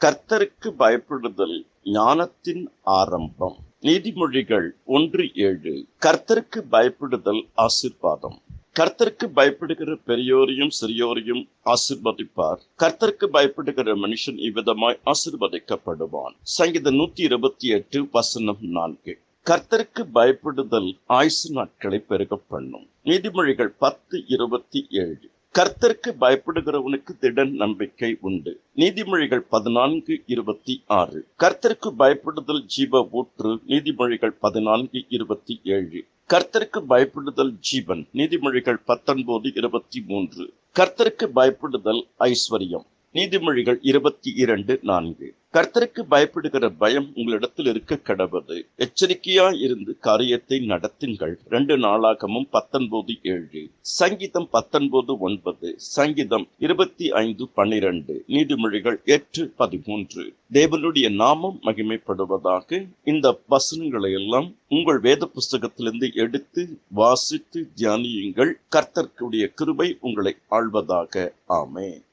கர்த்தருக்கு பயப்படுதல் ஞானத்தின் ஆரம்பம். நீதிமொழிகள் 1:7. கர்த்தருக்கு பயப்படுதல் ஆசீர்வாதம். கர்த்தருக்கு பயப்படுகிற பெரியோரையும் சிறியோரையும் ஆசீர்வதிப்பார். கர்த்தருக்கு பயப்படுகிற மனுஷன் இவ்விதமாய் ஆசீர்வதிக்கப்படுவான். சங்கீதம் 128:4. கர்த்தருக்கு பயப்படுதல் ஆயுசு நாட்களை பெருக பண்ணும். நீதிமொழிகள் 10:27. கர்த்தருக்கு பயப்படுகிறவனுக்கு திடன் நம்பிக்கை உண்டு. நீதிமொழிகள் 14:26. கர்த்தருக்கு பயப்படுதல் ஜீவ ஊற்று. நீதிமொழிகள் 14:27. கர்த்தருக்கு பயப்படுதல் ஜீவன். நீதிமொழிகள் 19:23. கர்த்தருக்கு பயப்படுதல் ஐஸ்வர்யம். நீதிமொழிகள் 22:4. கர்த்தருக்கு பயப்படுகிற பயம் உங்களிடத்தில் இருக்க கடவது. எச்சரிக்கையாய் இருந்து காரியத்தை நடத்துங்கள். 2 நாளாகமும் 19:7. சங்கீதம் 19:9. சங்கீதம் 25:12. நீதிமொழிகள் 8:13. தேவனுடைய நாமம் மகிமைப்படுவதாக. இந்த வசனங்களை எல்லாம் உங்கள் வேத புஸ்தகத்திலிருந்து எடுத்து வாசித்து தியானியுங்கள். கர்த்தருடைய கிருபை உங்களை ஆள்வதாக. ஆமென்.